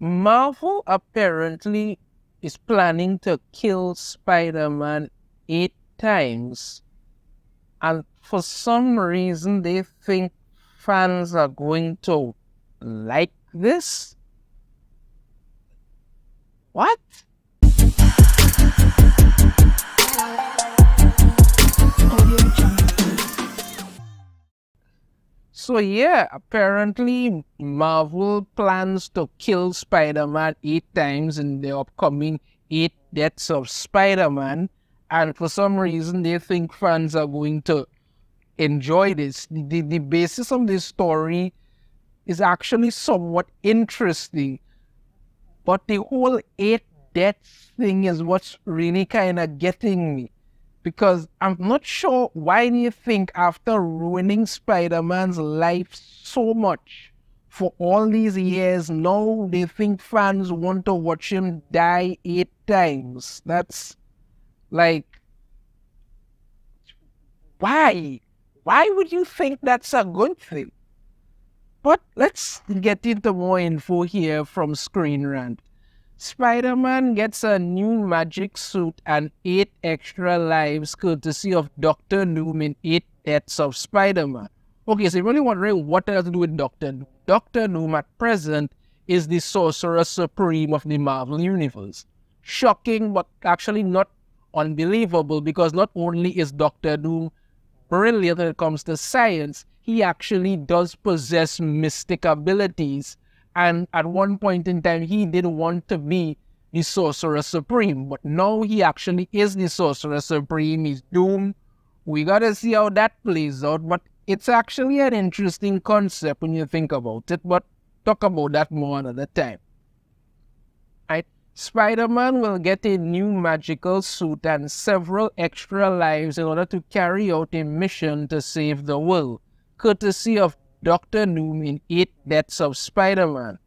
Marvel apparently is planning to kill Spider-Man 8 times. And for some reason, they think fans are going to like this. What? So yeah, apparently Marvel plans to kill Spider-Man 8 times in the upcoming 8 deaths of Spider-Man. And for some reason, they think fans are going to enjoy this. The basis of this story is actually somewhat interesting. But the whole 8 deaths thing is what's really kind of getting me. Because I'm not sure why they think after ruining Spider-Man's life so much for all these years, now they think fans want to watch him die 8 times. That's like, why? Why would you think that's a good thing? But let's get into more info here from Screen Rant. Spider-Man gets a new magic suit and 8 extra lives courtesy of Dr. Doom in 8 Deaths of Spider-Man. Okay, so you're really wondering what it has to do with Dr. Doom. Dr. Doom at present is the Sorcerer Supreme of the Marvel Universe. Shocking, but actually not unbelievable, because not only is Dr. Doom brilliant when it comes to science, he actually does possess mystic abilities. And at one point in time, he did want to be the Sorcerer Supreme. But now he actually is the Sorcerer Supreme. He's Doom. We gotta see how that plays out. But it's actually an interesting concept when you think about it. But talk about that more another time. Right? Spider-Man will get a new magical suit and several extra lives in order to carry out a mission to save the world, courtesy of Dr. Doom in 8 Deaths of Spider-Man.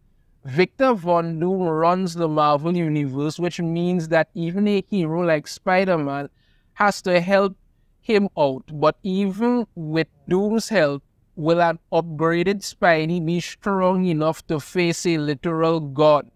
Victor Von Doom runs the Marvel Universe, which means that even a hero like Spider-Man has to help him out. But even with Doom's help, will an upgraded Spidey be strong enough to face a literal god?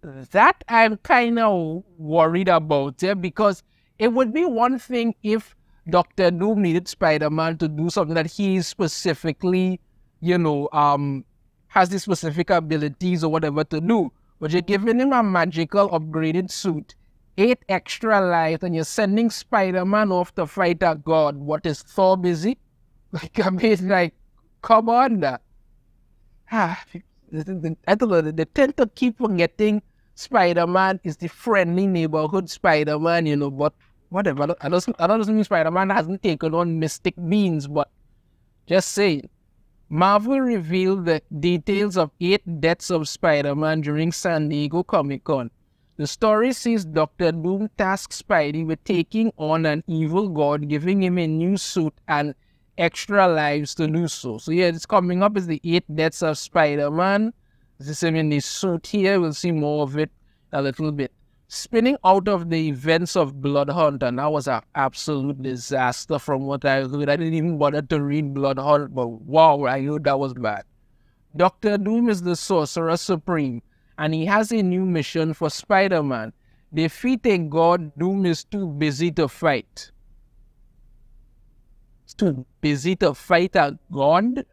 That I'm kind of worried about, because it would be one thing if Dr. Doom needed Spider-Man to do something that he specifically, has the specific abilities or whatever to do. But you're giving him a magical upgraded suit, 8 extra lives, and you're sending Spider-Man off to fight a god. What, is Thor busy? Come on. I don't know, they tend to keep forgetting Spider-Man is the friendly neighborhood Spider-Man, but whatever. I don't mean Spider-Man hasn't taken on mystic beings, but just saying. Marvel revealed the details of 8 Deaths of Spider-Man during San Diego Comic-Con. The story sees Dr. Doom task Spidey with taking on an evil god, giving him a new suit and extra lives to do so. So yeah, it's coming up as the 8 Deaths of Spider-Man. This is him in the suit here. We'll see more of it a little bit. Spinning out of the events of Blood Hunt, and that was an absolute disaster from what I heard. I didn't even bother to read Blood Hunt, but wow, I heard that was bad. Dr. Doom is the Sorcerer Supreme, and he has a new mission for Spider-Man. Defeat a god Doom is too busy to fight. It's too busy to fight a god?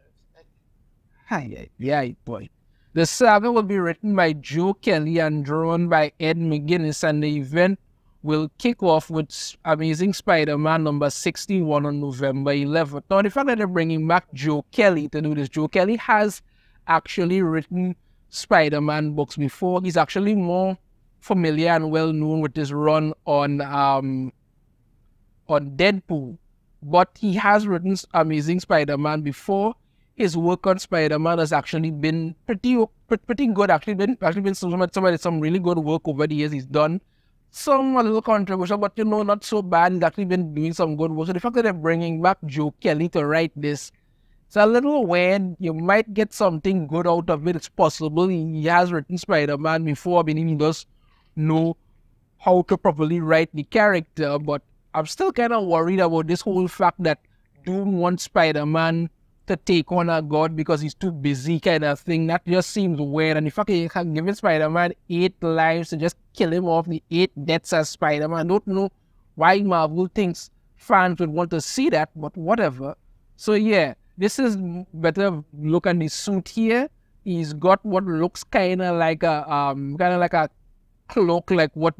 Yeah, boy. The saga will be written by Joe Kelly and drawn by Ed McGuinness, and the event will kick off with Amazing Spider-Man number 61 on November 11th. Now, the fact that they're bringing back Joe Kelly to do this, Joe Kelly has actually written Spider-Man books before. He's actually more familiar and well known with his run on Deadpool, but he has written Amazing Spider-Man before. His work on Spider-Man has actually been pretty good. Actually been some really good work over the years. He's done some a little controversial, but not so bad. He's actually been doing some good work. So the fact that they're bringing back Joe Kelly to write this, it's a little weird. You might get something good out of it. It's possible. He has written Spider-Man before. I mean, he does know how to properly write the character, but I'm still kind of worried about this whole fact that Doom wants Spider-Man to take on a god because he's too busy kind of thing. That just seems weird. And the fact that you can give Spider-Man 8 lives to just kill him off, the 8 deaths as Spider-Man. I don't know why Marvel thinks fans would want to see that, but whatever. So yeah, this is better look at the suit here. He's got what looks kind of like a cloak, like what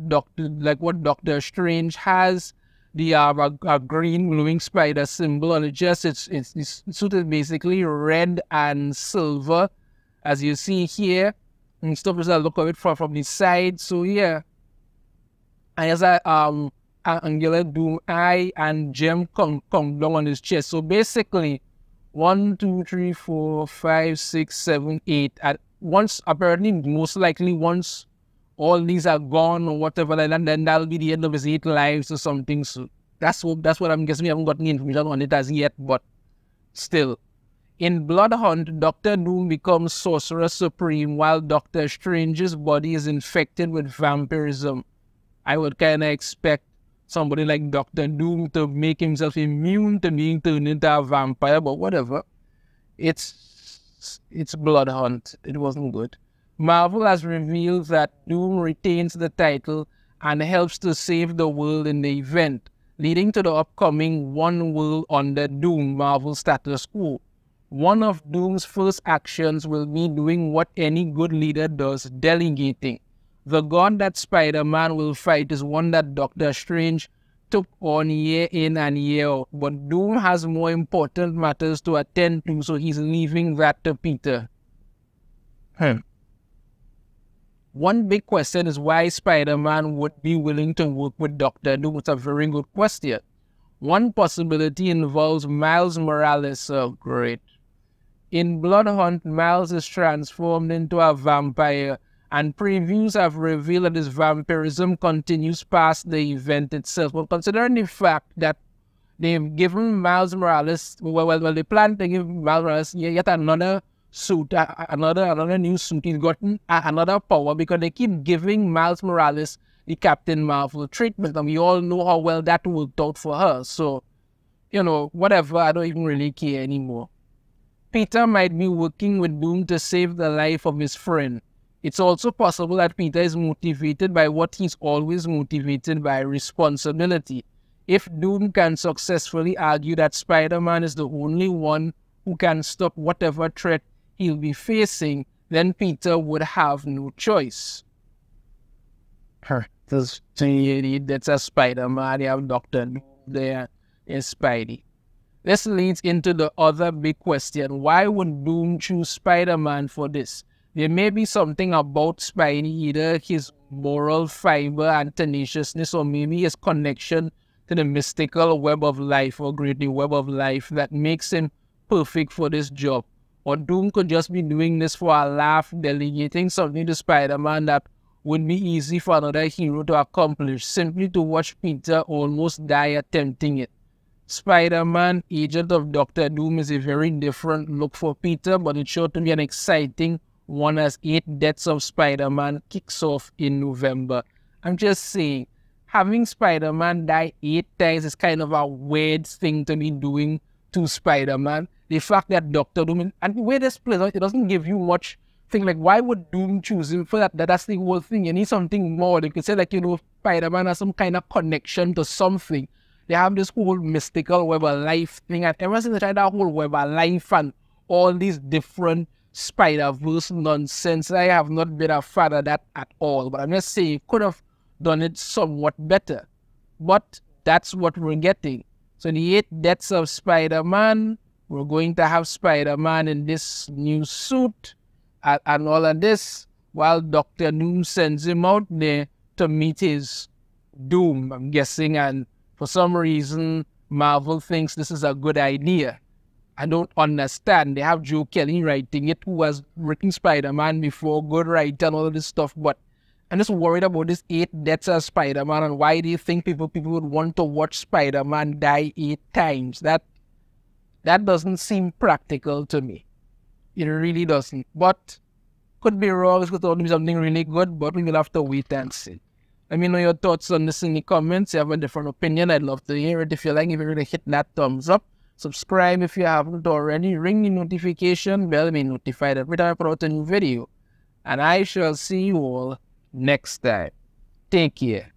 Doctor Strange has. The a green glowing spider symbol on it. It's suit is basically red and silver, as you see here, and stuff as I look at it from the side. So yeah, and as angular doom eye and gem come down on his chest. So basically, 1, 2, 3, 4, 5, 6, 7, 8. At once, apparently, most likely once all these are gone or whatever, and then that'll be the end of his 8 lives or something. So that's what I'm guessing. We haven't got any information on it as yet, but still. In Blood Hunt, Doctor Doom becomes Sorcerer Supreme while Doctor Strange's body is infected with vampirism. I would kind of expect somebody like Doctor Doom to make himself immune to being turned into a vampire, but whatever. It's Blood Hunt. It wasn't good. Marvel has revealed that Doom retains the title and helps to save the world in the event, leading to the upcoming One World Under Doom Marvel status quo. One of Doom's first actions will be doing what any good leader does, delegating. The god that Spider-Man will fight is one that Doctor Strange took on year in and year out, but Doom has more important matters to attend to, so he's leaving that to Peter. One big question is why Spider-Man would be willing to work with Doctor Doom. It's a very good question. One possibility involves Miles Morales. Oh, great. In Blood Hunt, Miles is transformed into a vampire, and previews have revealed that his vampirism continues past the event itself. But considering the fact that they've given Miles Morales, they plan to give Miles Morales yet another suit, another new suit. He's gotten another power because they keep giving Miles Morales the Captain Marvel treatment, and we all know how well that worked out for her. So, you know, whatever, I don't even really care anymore. Peter might be working with Doom to save the life of his friend. It's also possible that Peter is motivated by what he's always motivated by, responsibility. If Doom can successfully argue that Spider-Man is the only one who can stop whatever threat he'll be facing, then Peter would have no choice. That's a Spider-Man. You have Dr. Doom there. Is Spidey. This leads into the other big question. Why would Doom choose Spider-Man for this? There may be something about Spidey, either his moral fiber and tenaciousness, or maybe his connection to the mystical web of life, or greatly web of life, that makes him perfect for this job. Or Doom could just be doing this for a laugh, delegating something to Spider-Man that would be easy for another hero to accomplish, simply to watch Peter almost die attempting it. Spider-Man, Agent of Doctor Doom, is a very different look for Peter, but it's sure to be an exciting one as 8 Deaths of Spider-Man kicks off in November. I'm just saying, having Spider-Man die 8 times is kind of a weird thing to be doing to Spider-Man. The fact that Doctor Doom, and the way this plays out, it doesn't give you much thing. Like, why would Doom choose him for that? That's the whole thing. You need something more. They could say, like, you know, Spider-Man has some kind of connection to something. They have this whole mystical web of life thing, and ever since they tried that whole web of life and all these different Spider-Verse nonsense, I have not been a fan of that at all. But I'm just saying, could have done it somewhat better. But that's what we're getting. So the 8 Deaths of Spider-Man, we're going to have Spider-Man in this new suit and all of this, while Dr. Doom sends him out there to meet his doom, I'm guessing, and for some reason, Marvel thinks this is a good idea. I don't understand. They have Joe Kelly writing it, who has written Spider-Man before, good writer and all of this stuff, but I'm just worried about this 8 Deaths of Spider-Man, and why do you think people would want to watch Spider-Man die 8 times? That doesn't seem practical to me. It really doesn't. But could be wrong. It could be something really good, but we will have to wait and see. Let me know your thoughts on this in the comments. If you have a different opinion, I'd love to hear it. If you like, if you really hit that thumbs up. Subscribe if you haven't already. Ring the notification bell to be notified every time I put out a new video. And I shall see you all next time. Take care.